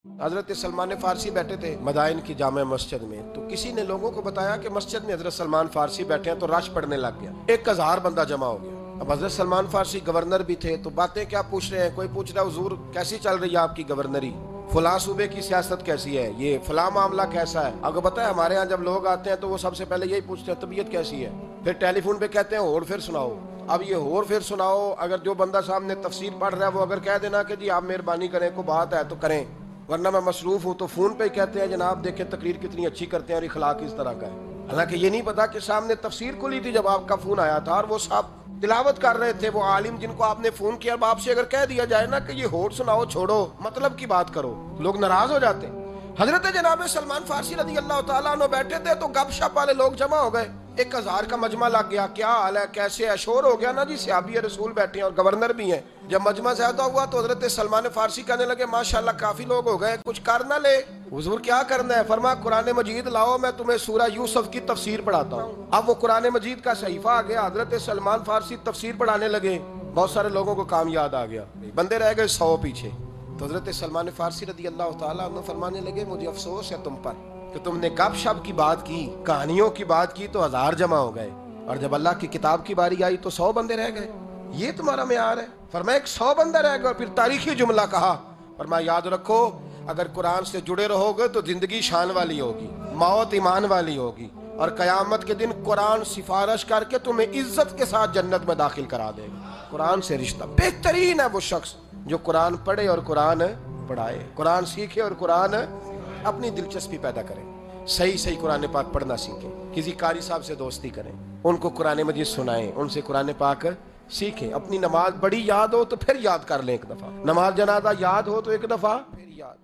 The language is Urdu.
حضرت سلمان فارسی بیٹھے تھے مدائن کی جامع مسجد میں، تو کسی نے لوگوں کو بتایا کہ مسجد میں حضرت سلمان فارسی بیٹھے ہیں، تو رش پڑنے لگ گیا، 1000 بندہ جمع ہو گیا۔ اب حضرت سلمان فارسی گورنر بھی تھے، تو باتیں کیا پوچھ رہے ہیں، کوئی پوچھ رہا ہے حضور کیسی چل رہی ہے آپ کی گورنری، فلاں صوبے کی سیاست کیسی ہے، یہ فلاں معاملہ کیسا ہے۔ آپ کو پتہ ہے ہمارے ہاں جب لوگ آتے ہیں تو وہ سب سے پہلے یہی پوچھتے ہیں طبیعت کیسی ہے، پھر ٹیلی فون پہ کہتے ہیں اور پھر سناؤ۔ اب یہ اور پھر سناؤ، اگر جو بندہ سامنے تفسیر پڑھ رہا ہے وہ اگر کہہ دینا کہ جی آپ مہربانی کریں کوئی بات ہے تو کریں، ورنہ میں مصروف ہوں، تو فون پہ ہی کہتے ہیں جناب دیکھیں تقریر کتنی اچھی کرتے ہیں اور اخلاق اس طرح کا ہے، حالانکہ یہ نہیں پتا کہ سامنے تفسیر کھلی تھی جب آپ کا فون آیا تھا اور وہ صاحب تلاوت کر رہے تھے، وہ عالم جن کو آپ نے فون کیا۔ اب آپ سے اگر کہہ دیا جائے نا کہ یہ ہوڑ سناؤ چھوڑو مطلب کی بات کرو، لوگ ناراض ہو جاتے ہیں۔ حضرت جناب سلمان فارسی رضی اللہ تعالیٰ عنہ بیٹھے تھے تو گپ شپ والے لوگ جمع ہو گئے، 1000 کا مجمع لگ گیا، کیا حال ہے کیسے ہے، شور ہو گیا نا جی، صحابی رسول بیٹھے ہیں اور گورنر بھی ہیں۔ جب مجمع زیادہ ہوا تو حضرت سلمان فارسی کہنے لگے ماشاءاللہ کافی لوگ ہو گئے، کچھ کر نہ لے۔ حضور کیا کرنا ہے؟ فرمایا قرآن مجید لاؤ، میں تمہیں سورہ یوسف کی تفسیر پڑھاتا ہوں۔ اب وہ قرآن مجید کا صحیفہ آ گیا، حضرت سلمان فارسی تفسیر پڑھانے لگے، بہت سارے لوگوں کو کام یاد آ گیا، بندے رہ گئے 100 پیچھے۔ تو حضرت سلمان فارسی رضی اللہ تعالیٰ عنہ فرمانے لگے مجھے افسوس ہے تم پر کہ تم نے گپ شپ کی بات کی، کہانیوں کی بات کی تو 1000 جمع ہو گئے، اور جب اللہ کی کتاب کی باری آئی تو 100 بندے رہ گئے، یہ تمہارا معیار ہے؟ فرمایا 100 بندہ رہ گئے، اور پھر تاریخی جملہ کہا، فرمایا یاد رکھو اگر قرآن سے جڑے رہو گے تو زندگی شان والی ہوگی، موت ایمان والی ہوگی، اور قیامت کے دن قرآن سفارش کر کے تمہیں عزت کے ساتھ جنت میں داخل کرا دے گا۔ قرآن سے رشتہ بہترین ہے وہ شخص جو قرآن پڑھے اور قرآن پڑھائے، قرآن سیکھے اور قرآن اپنی دلچسپی پیدا کرے، صحیح قرآن پاک پڑھنا سیکھیں، کسی قاری صاحب سے دوستی کریں، ان کو قرآن مجید سنائیں، ان سے قرآن پاک سیکھیں۔ اپنی نماز بڑی یاد ہو تو پھر یاد کر لیں ایک دفعہ، نماز جنازہ یاد ہو تو ایک دفعہ پھر یاد۔